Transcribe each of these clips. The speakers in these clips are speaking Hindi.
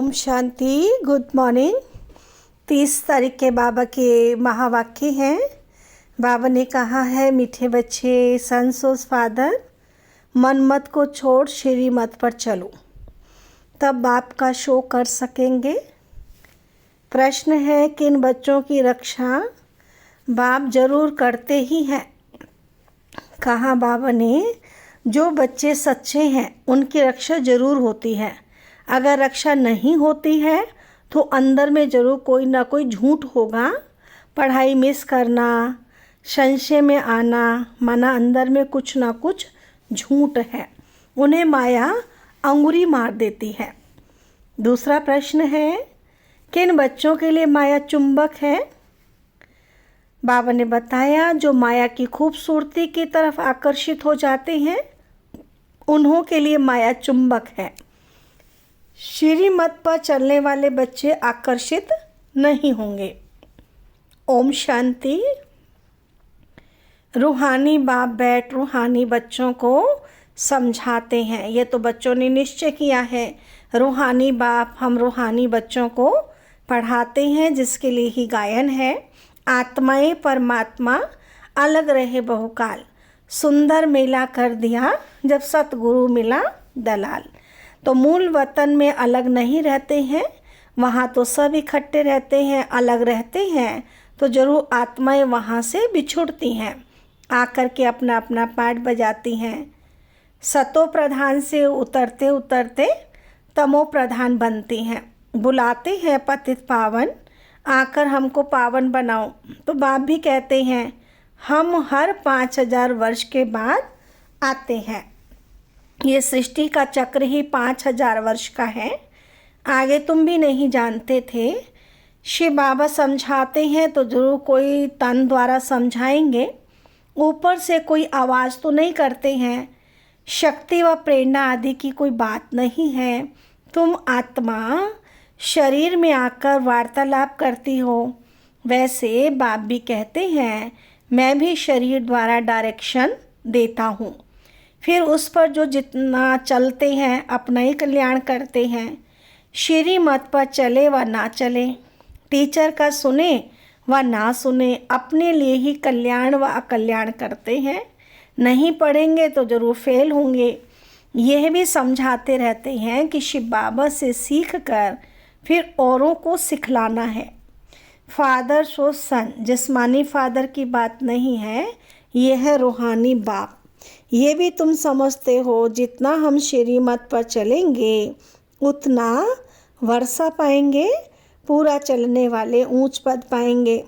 ओम शांति। Good morning. 30 तारीख के बाबा के महावाक्य हैं। बाबा ने कहा है, मीठे बच्चे, सन्स ऑफ फादर, मन मत को छोड़ श्री मत पर चलो, तब बाप का शो कर सकेंगे। प्रश्न है, किन बच्चों की रक्षा बाप जरूर करते ही हैं। कहा बाबा ने, जो बच्चे सच्चे हैं उनकी रक्षा जरूर होती है। अगर रक्षा नहीं होती है तो अंदर में ज़रूर कोई ना कोई झूठ होगा। पढ़ाई मिस करना, संशय में आना, माना अंदर में कुछ ना कुछ झूठ है। उन्हें माया अंगुरी मार देती है। दूसरा प्रश्न है, किन बच्चों के लिए माया चुंबक है। बाबा ने बताया, जो माया की खूबसूरती की तरफ आकर्षित हो जाते हैं उन्हों के लिए माया चुंबक है। श्री मत पर चलने वाले बच्चे आकर्षित नहीं होंगे। ओम शांति। रूहानी बाप बैठ रूहानी बच्चों को समझाते हैं। ये तो बच्चों ने निश्चय किया है, रूहानी बाप हम रूहानी बच्चों को पढ़ाते हैं, जिसके लिए ही गायन है। आत्माएं परमात्मा अलग रहे बहुकाल, सुंदर मेला कर दिया जब सतगुरु मिला दलाल। तो मूल वतन में अलग नहीं रहते हैं, वहाँ तो सब इकट्ठे रहते हैं। अलग रहते हैं तो जरूर आत्माएं वहाँ से बिछुड़ती हैं, आकर के अपना अपना पाठ बजाती हैं। सतो प्रधान से उतरते उतरते तमो प्रधान बनती हैं। बुलाते हैं पतित पावन, आकर हमको पावन बनाओ। तो बाप भी कहते हैं, हम हर 5000 वर्ष के बाद आते हैं। ये सृष्टि का चक्र ही 5000 वर्ष का है। आगे तुम भी नहीं जानते थे। शिव बाबा समझाते हैं तो जरूर कोई तन द्वारा समझाएंगे, ऊपर से कोई आवाज़ तो नहीं करते हैं। शक्ति व प्रेरणा आदि की कोई बात नहीं है। तुम आत्मा शरीर में आकर वार्तालाप करती हो। वैसे बाप भी कहते हैं, मैं भी शरीर द्वारा डायरेक्शन देता हूँ। फिर उस पर जो जितना चलते हैं अपना ही कल्याण करते हैं। श्री मत पर चले व ना चले, टीचर का सुने व ना सुने, अपने लिए ही कल्याण व अकल्याण करते हैं। नहीं पढ़ेंगे तो ज़रूर फेल होंगे। यह भी समझाते रहते हैं कि शिव बाबा से सीख कर फिर औरों को सिखलाना है। फादर सो सन, जिस्मानी फादर की बात नहीं है, यह है रूहानी बाप। ये भी तुम समझते हो, जितना हम श्री मत पर चलेंगे उतना वर्षा पाएंगे, पूरा चलने वाले ऊंच पद पाएंगे,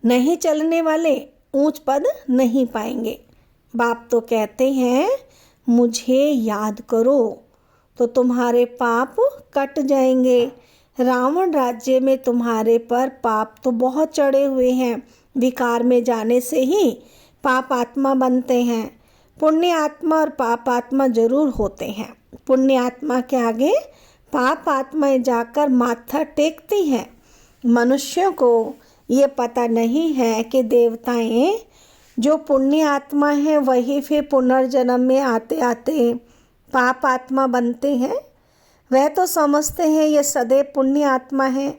नहीं चलने वाले ऊंच पद नहीं पाएंगे। बाप तो कहते हैं, मुझे याद करो तो तुम्हारे पाप कट जाएंगे। रावण राज्य में तुम्हारे पर पाप तो बहुत चढ़े हुए हैं। विकार में जाने से ही पाप आत्मा बनते हैं। पुण्य आत्मा और पाप आत्मा जरूर होते हैं। पुण्य आत्मा के आगे पाप आत्माएं जाकर माथा टेकती हैं। मनुष्यों को ये पता नहीं है कि देवताएं जो पुण्य आत्मा हैं वही फिर पुनर्जन्म में आते आते पाप आत्मा बनते हैं। वह तो समझते हैं ये सदैव पुण्य आत्मा है।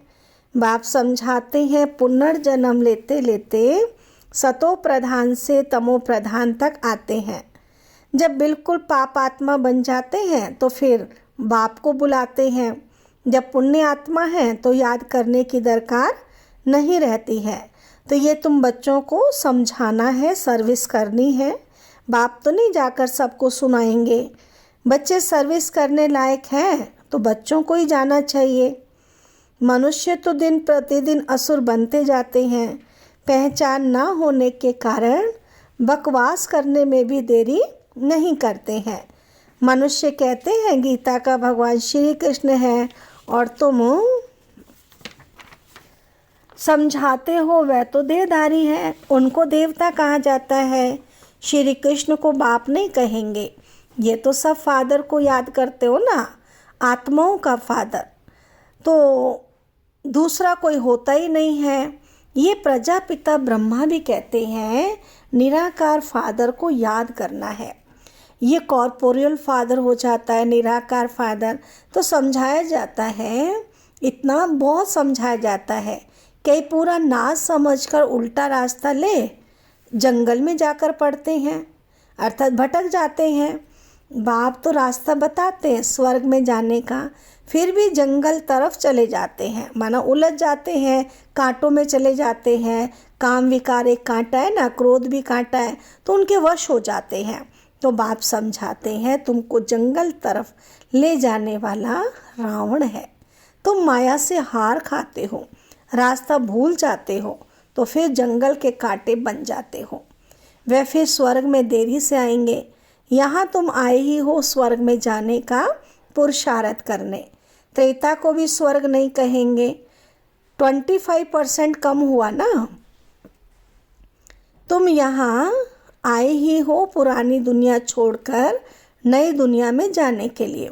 बाप समझाते हैं, पुनर्जन्म लेते लेते सतो प्रधान से तमो प्रधान तक आते हैं। जब बिल्कुल पाप आत्मा बन जाते हैं तो फिर बाप को बुलाते हैं। जब पुण्य आत्मा है तो याद करने की दरकार नहीं रहती है। तो ये तुम बच्चों को समझाना है, सर्विस करनी है। बाप तो नहीं जाकर सबको सुनाएंगे। बच्चे सर्विस करने लायक हैं तो बच्चों को ही जाना चाहिए। मनुष्य तो दिन प्रतिदिन असुर बनते जाते हैं। पहचान ना होने के कारण बकवास करने में भी देरी नहीं करते हैं। मनुष्य कहते हैं गीता का भगवान श्री कृष्ण है और तुम समझाते हो वह तो देहधारी है, उनको देवता कहा जाता है। श्री कृष्ण को बाप नहीं कहेंगे। ये तो सब फादर को याद करते हो ना, आत्माओं का फादर तो दूसरा कोई होता ही नहीं है। ये प्रजापिता ब्रह्मा भी कहते हैं, निराकार फादर को याद करना है। ये कॉर्पोरियल फादर हो जाता है, निराकार फादर। तो समझाया जाता है, इतना बहुत समझाया जाता है कि पूरा ना समझकर उल्टा रास्ता ले जंगल में जाकर पड़ते हैं, अर्थात भटक जाते हैं। बाप तो रास्ता बताते हैं स्वर्ग में जाने का, फिर भी जंगल तरफ चले जाते हैं, माना उलझ जाते हैं, कांटों में चले जाते हैं। काम विकार एक कांटा है ना, क्रोध भी कांटा है, तो उनके वश हो जाते हैं। तो बाप समझाते हैं तुमको जंगल तरफ ले जाने वाला रावण है, तुम माया से हार खाते हो, रास्ता भूल जाते हो, तो फिर जंगल के कांटे बन जाते हो। वह फिर स्वर्ग में देरी से आएंगे। यहाँ तुम आए ही हो स्वर्ग में जाने का पुरुषार्थ करने। त्रेता को भी स्वर्ग नहीं कहेंगे, 25% कम हुआ ना। तुम यहाँ आए ही हो पुरानी दुनिया छोड़कर नई दुनिया में जाने के लिए।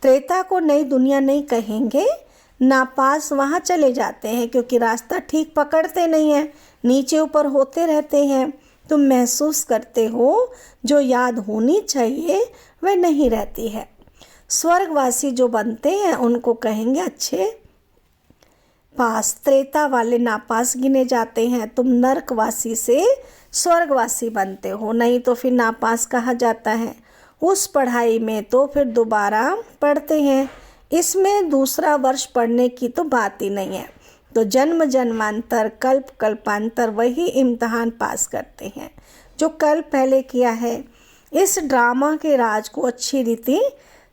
त्रेता को नई दुनिया नहीं कहेंगे, नापास वहाँ चले जाते हैं क्योंकि रास्ता ठीक पकड़ते नहीं हैं, नीचे ऊपर होते रहते हैं। तुम महसूस करते हो जो याद होनी चाहिए वह नहीं रहती है। स्वर्गवासी जो बनते हैं उनको कहेंगे अच्छे पास, त्रेता वाले नापास गिने जाते हैं। तुम नरकवासी से स्वर्गवासी बनते हो, नहीं तो फिर नापास कहा जाता है। उस पढ़ाई में तो फिर दोबारा पढ़ते हैं, इसमें दूसरा वर्ष पढ़ने की तो बात ही नहीं है। तो जन्म जन्मांतर कल्प कल्पांतर वही इम्तहान पास करते हैं जो कल पहले किया है। इस ड्रामा के राज को अच्छी रीति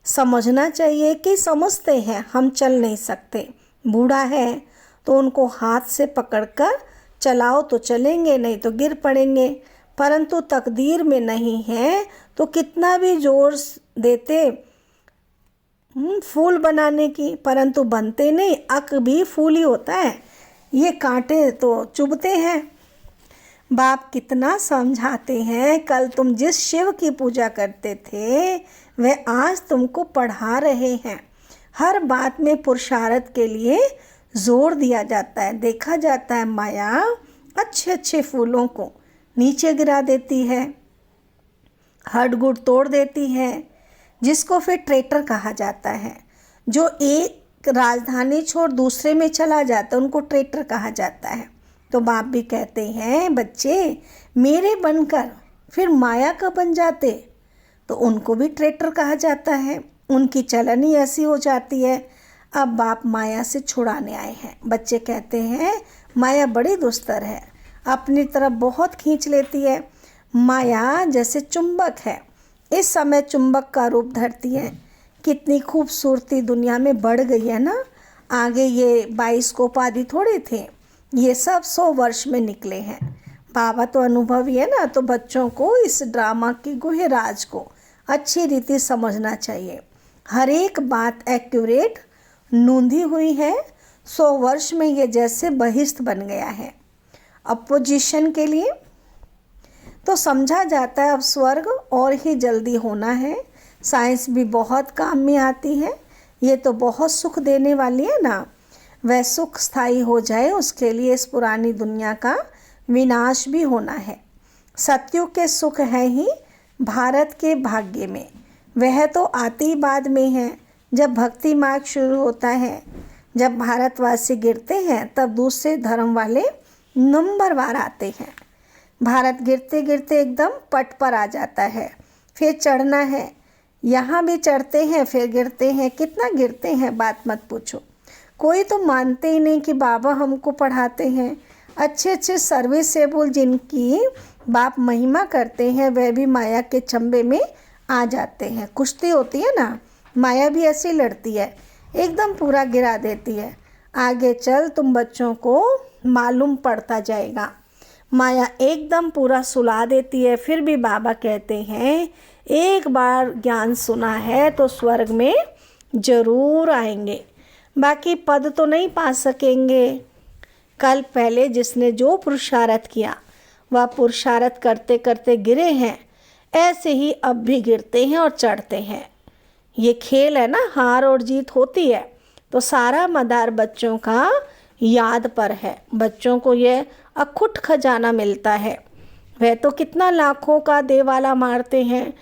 समझना चाहिए कि समझते हैं हम चल नहीं सकते, बूढ़ा है तो उनको हाथ से पकड़कर चलाओ तो चलेंगे, नहीं तो गिर पड़ेंगे। परंतु तकदीर में नहीं है तो कितना भी जोर देते फूल बनाने की, परंतु बनते नहीं, अक भी फूल ही होता है, ये कांटे तो चुभते हैं। बाप कितना समझाते हैं, कल तुम जिस शिव की पूजा करते थे वह आज तुमको पढ़ा रहे हैं। हर बात में पुरुषार्थ के लिए जोर दिया जाता है। देखा जाता है माया अच्छे अच्छे फूलों को नीचे गिरा देती है, हड्ड-गुड तोड़ देती है, जिसको फिर ट्रेटर कहा जाता है। जो एक राजधानी छोड़ दूसरे में चला जाता है उनको ट्रेटर कहा जाता है। तो बाप भी कहते हैं बच्चे मेरे बनकर फिर माया का बन जाते तो उनको भी ट्रेटर कहा जाता है, उनकी चलन ही ऐसी हो जाती है। अब बाप माया से छुड़ाने आए हैं। बच्चे कहते हैं माया बड़ी दुस्तर है, अपनी तरफ बहुत खींच लेती है। माया जैसे चुंबक है, इस समय चुंबक का रूप धरती है। कितनी खूबसूरती दुनिया में बढ़ गई है ना। आगे ये बाइस्कोप आदि थोड़े थे, ये सब 100 वर्ष में निकले हैं। बाबा तो अनुभवी है ना, तो बच्चों को इस ड्रामा की गुहे राज को अच्छी रीति समझना चाहिए। हर एक बात एक्यूरेट नूंधी हुई है। 100 वर्ष में ये जैसे बहिष्ठ बन गया है अपोजिशन के लिए। तो समझा जाता है अब स्वर्ग और ही जल्दी होना है। साइंस भी बहुत काम में आती है, ये तो बहुत सुख देने वाली है ना। वह सुख स्थायी हो जाए उसके लिए इस पुरानी दुनिया का विनाश भी होना है। सतयुग के सुख है ही भारत के भाग्य में, वह तो आती बाद में है जब भक्ति मार्ग शुरू होता है। जब भारतवासी गिरते हैं तब दूसरे धर्म वाले नंबरवार आते हैं। भारत गिरते गिरते एकदम पट पर आ जाता है, फिर चढ़ना है, यहाँ भी चढ़ते हैं फिर गिरते हैं। कितना गिरते हैं बात मत पूछो। कोई तो मानते ही नहीं कि बाबा हमको पढ़ाते हैं। अच्छे अच्छे सर्विसेबल जिनकी बाप महिमा करते हैं वह भी माया के चंबे में आ जाते हैं। कुश्ती होती है ना, माया भी ऐसी लड़ती है, एकदम पूरा गिरा देती है। आगे चल तुम बच्चों को मालूम पड़ता जाएगा। माया एकदम पूरा सुला देती है। फिर भी बाबा कहते हैं एक बार ज्ञान सुना है तो स्वर्ग में ज़रूर आएंगे, बाकी पद तो नहीं पा सकेंगे। कल पहले जिसने जो पुरुषार्थ किया वह पुरुषार्थ करते करते गिरे हैं, ऐसे ही अब भी गिरते हैं और चढ़ते हैं। ये खेल है ना, हार और जीत होती है, तो सारा मदार बच्चों का याद पर है। बच्चों को यह अखुट खजाना मिलता है। वह तो कितना लाखों का देवाला मारते हैं,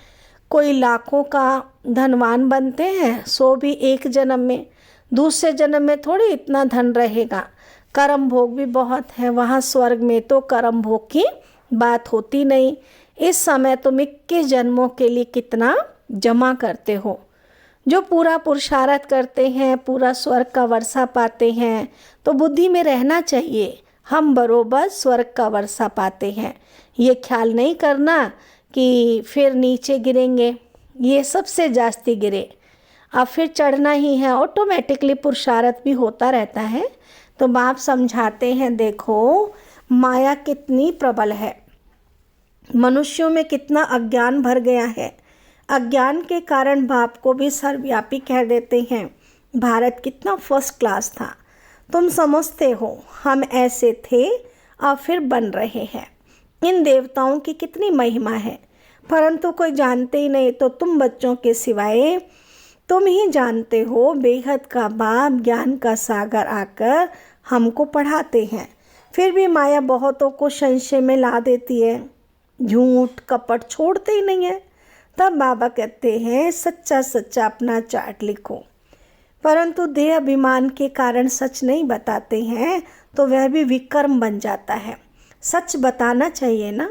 कोई लाखों का धनवान बनते हैं, सो भी एक जन्म में, दूसरे जन्म में थोड़ी इतना धन रहेगा। कर्म भोग भी बहुत है, वहाँ स्वर्ग में तो कर्म भोग की बात होती नहीं। इस समय तुम 21 जन्मों के लिए कितना जमा करते हो। जो पूरा पुरुषार्थ करते हैं, पूरा स्वर्ग का वर्षा पाते हैं, तो बुद्धि में रहना चाहिए हम बरोबर स्वर्ग का वर्षा पाते हैं। ये ख्याल नहीं करना कि फिर नीचे गिरेंगे, ये सबसे जास्ती गिरे, अब फिर चढ़ना ही है। ऑटोमेटिकली पुरुषार्थ भी होता रहता है। तो बाप समझाते हैं, देखो माया कितनी प्रबल है, मनुष्यों में कितना अज्ञान भर गया है। अज्ञान के कारण बाप को भी सर्वव्यापी कह देते हैं। भारत कितना फर्स्ट क्लास था, तुम समझते हो हम ऐसे थे, अब फिर बन रहे हैं। इन देवताओं की कितनी महिमा है, परंतु कोई जानते ही नहीं। तो तुम बच्चों के सिवाय तुम ही जानते हो। बेहद का बाप ज्ञान का सागर आकर हमको पढ़ाते हैं, फिर भी माया बहुतों को संशय में ला देती है। झूठ कपट छोड़ते ही नहीं है। तब बाबा कहते हैं सच्चा सच्चा अपना चार्ट लिखो, परंतु देह अभिमान के कारण सच नहीं बताते हैं, तो वह भी विकर्म बन जाता है। सच बताना चाहिए ना,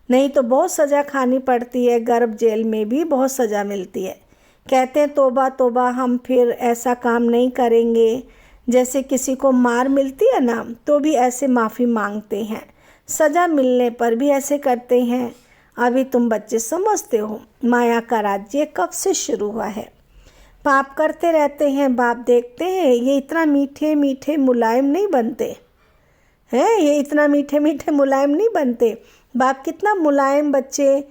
नहीं तो बहुत सज़ा खानी पड़ती है। गर्भ जेल में भी बहुत सज़ा मिलती है। कहते हैं तोबा तोबा, हम फिर ऐसा काम नहीं करेंगे। जैसे किसी को मार मिलती है ना, तो भी ऐसे माफ़ी मांगते हैं। सज़ा मिलने पर भी ऐसे करते हैं। अभी तुम बच्चे समझते हो माया का राज्य कब से शुरू हुआ है। पाप करते रहते हैं, बाप देखते हैं ये इतना मीठे मीठे मुलायम नहीं बनते हैं, ये इतना मीठे मीठे मुलायम नहीं बनते। बाप कितना मुलायम बच्चे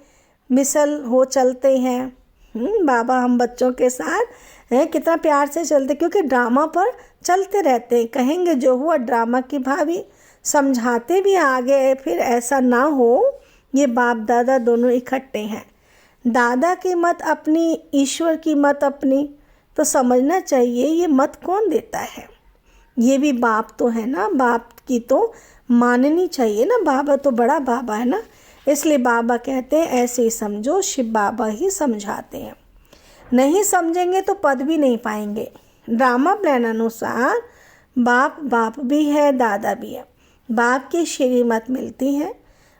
मिसल हो चलते हैं। बाबा हम बच्चों के साथ हैं कितना प्यार से चलते, क्योंकि ड्रामा पर चलते रहते हैं। कहेंगे जो हुआ ड्रामा की भाभी, समझाते भी आगे फिर ऐसा ना हो। ये बाप दादा दोनों इकट्ठे हैं। दादा की मत अपनी, ईश्वर की मत अपनी, तो समझना चाहिए ये मत कौन देता है। ये भी बाप तो है ना, बाप की तो माननी चाहिए ना। बाबा तो बड़ा बाबा है ना, इसलिए बाबा कहते हैं ऐसे ही समझो, शिव बाबा ही समझाते हैं। नहीं समझेंगे तो पद भी नहीं पाएंगे। ड्रामा प्लान अनुसार बाप बाप भी है, दादा भी है। बाप की श्रीमत मिलती है।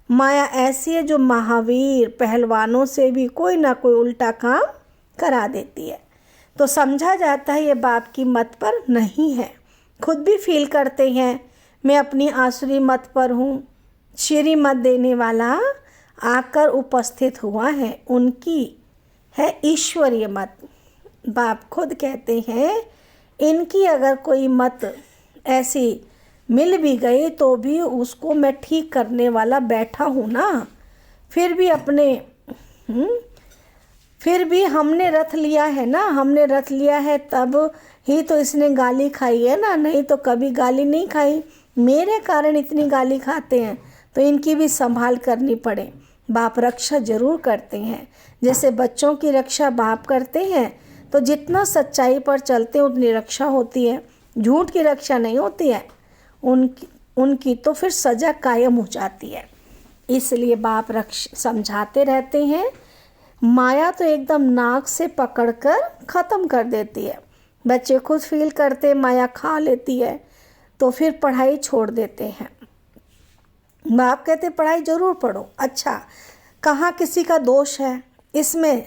माया ऐसी है जो महावीर पहलवानों से भी कोई ना कोई उल्टा काम करा देती है। तो समझा जाता है ये बाप की मत पर नहीं है। खुद भी फील करते हैं मैं अपनी आसुरी मत पर हूँ। श्री मत देने वाला आकर उपस्थित हुआ है, उनकी है ईश्वरीय मत। बाप खुद कहते हैं इनकी अगर कोई मत ऐसी मिल भी गई तो भी उसको मैं ठीक करने वाला बैठा हूँ ना। फिर भी हमने रथ लिया है ना, हमने रथ लिया है तब ही तो इसने गाली खाई है ना, नहीं तो कभी गाली नहीं खाई। मेरे कारण इतनी गाली खाते हैं, तो इनकी भी संभाल करनी पड़े। बाप रक्षा जरूर करते हैं, जैसे बच्चों की रक्षा बाप करते हैं। तो जितना सच्चाई पर चलते हैं उतनी रक्षा होती है, झूठ की रक्षा नहीं होती है। उनकी तो फिर सज़ा कायम हो जाती है। इसलिए बाप समझाते रहते हैं माया तो एकदम नाक से पकड़कर ख़त्म कर देती है। बच्चे खुद फील करते माया खा लेती है, तो फिर पढ़ाई छोड़ देते हैं। बाप कहते पढ़ाई ज़रूर पढ़ो। अच्छा, कहाँ किसी का दोष है इसमें?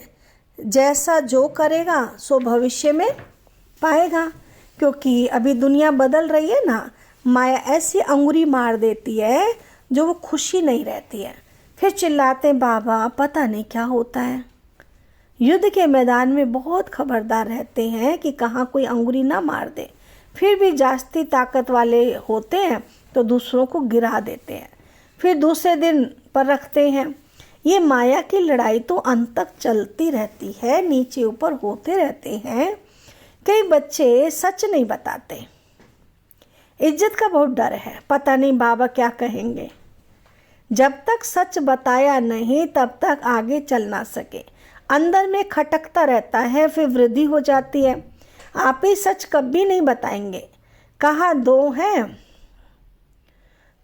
जैसा जो करेगा सो भविष्य में पाएगा, क्योंकि अभी दुनिया बदल रही है ना। माया ऐसी अंगुरी मार देती है जो वो खुशी नहीं रहती है। फिर चिल्लाते बाबा पता नहीं क्या होता है। युद्ध के मैदान में बहुत खबरदार रहते हैं कि कहाँ कोई अंगुरी ना मार दे। फिर भी जास्ती ताकत वाले होते हैं तो दूसरों को गिरा देते हैं, फिर दूसरे दिन पर रखते हैं। ये माया की लड़ाई तो अंत तक चलती रहती है, नीचे ऊपर होते रहते हैं। कई बच्चे सच नहीं बताते, इज्जत का बहुत डर है, पता नहीं बाबा क्या कहेंगे। जब तक सच बताया नहीं तब तक आगे चल ना सके। अंदर में खटकता रहता है, फिर वृद्धि हो जाती है। आप ही सच कभी नहीं बताएंगे। कहा दो हैं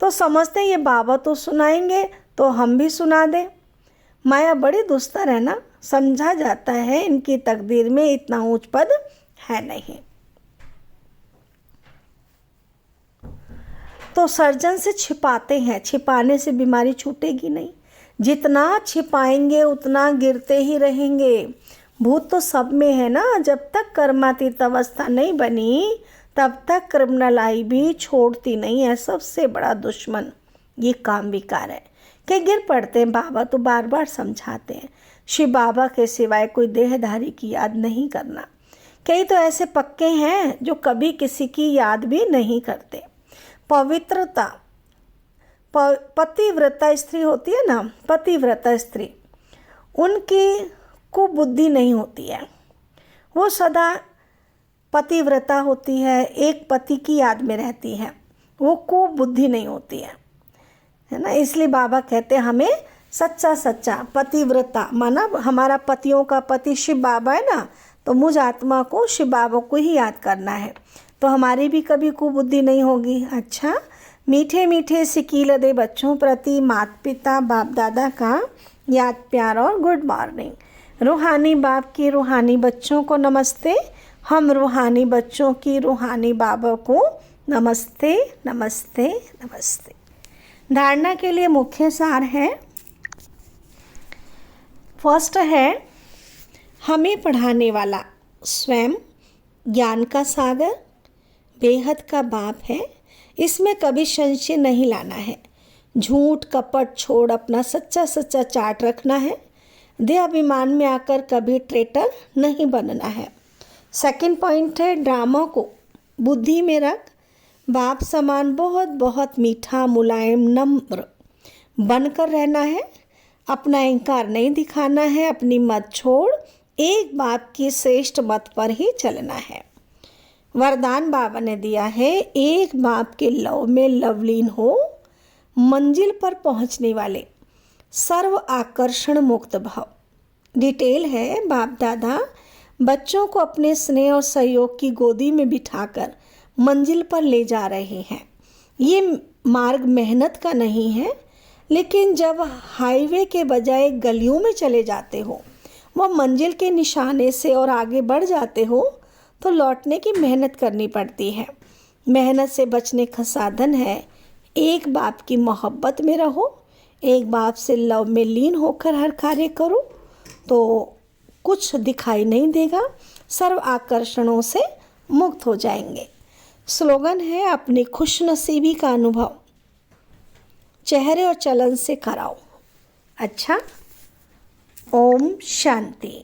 तो समझते ये बाबा तो सुनाएंगे तो हम भी सुना दें। माया बड़ी दुस्तर है ना, समझा जाता है इनकी तकदीर में इतना ऊंच पद है नहीं। तो सर्जन से छिपाते हैं, छिपाने से बीमारी छूटेगी नहीं। जितना छिपाएंगे उतना गिरते ही रहेंगे। भूत तो सब में है ना। जब तक कर्मातीत अवस्था नहीं बनी तब तक क्रिमिनल आई भी छोड़ती नहीं है। सबसे बड़ा दुश्मन ये काम विकार है। कई गिर पड़ते हैं, बाबा तो बार बार समझाते हैं, शिव बाबा के सिवाय कोई देहधारी की याद नहीं करना। कई तो ऐसे पक्के हैं जो कभी किसी की याद भी नहीं करते। पवित्रता, पतिव्रता स्त्री होती है ना, पतिव्रता स्त्री, उनकी को बुद्धि नहीं होती है। वो सदा पतिव्रता होती है, एक पति की याद में रहती है, वो को बुद्धि नहीं होती है ना। इसलिए बाबा कहते हैं हमें सच्चा सच्चा पतिव्रता, माना हमारा पतियों का पति शिव बाबा है ना, तो मुझ आत्मा को शिव बाबा को ही याद करना है, तो हमारी भी कभी कुबुद्धि नहीं होगी। अच्छा, मीठे मीठे सिकील दे बच्चों प्रति माता पिता बाप दादा का याद प्यार और गुड मॉर्निंग। रूहानी बाप की रूहानी बच्चों को नमस्ते। हम रूहानी बच्चों की रूहानी बाबा को नमस्ते नमस्ते नमस्ते। धारणा के लिए मुख्य सार है, फर्स्ट है हमें पढ़ाने वाला स्वयं ज्ञान का सागर बेहद का बाप है। इसमें कभी संशय नहीं लाना है। झूठ कपट छोड़ अपना सच्चा सच्चा चार्ट रखना है। देह अभिमान में आकर कभी ट्रेटर नहीं बनना है। सेकंड पॉइंट है ड्रामा को बुद्धि में रख। बाप समान बहुत बहुत मीठा मुलायम नम्र बनकर रहना है। अपना अहंकार नहीं दिखाना है। अपनी मत छोड़ एक बाप की श्रेष्ठ मत पर ही चलना है। वरदान बाबा ने दिया है, एक बाप के लव में लवलीन हो। मंजिल पर पहुंचने वाले सर्व आकर्षण मुक्त भाव। डिटेल है, बाप दादा बच्चों को अपने स्नेह और सहयोग की गोदी में बिठाकर मंजिल पर ले जा रहे हैं। ये मार्ग मेहनत का नहीं है, लेकिन जब हाईवे के बजाय गलियों में चले जाते हो, वह मंजिल के निशाने से और आगे बढ़ जाते हो, तो लौटने की मेहनत करनी पड़ती है। मेहनत से बचने का साधन है एक बाप की मोहब्बत में रहो। एक बाप से लव में लीन होकर हर कार्य करो तो कुछ दिखाई नहीं देगा। सर्व आकर्षणों से मुक्त हो जाएंगे। स्लोगन है, अपनी खुशनसीबी का अनुभव चेहरे और चलन से कराओ। अच्छा, ओम शांति।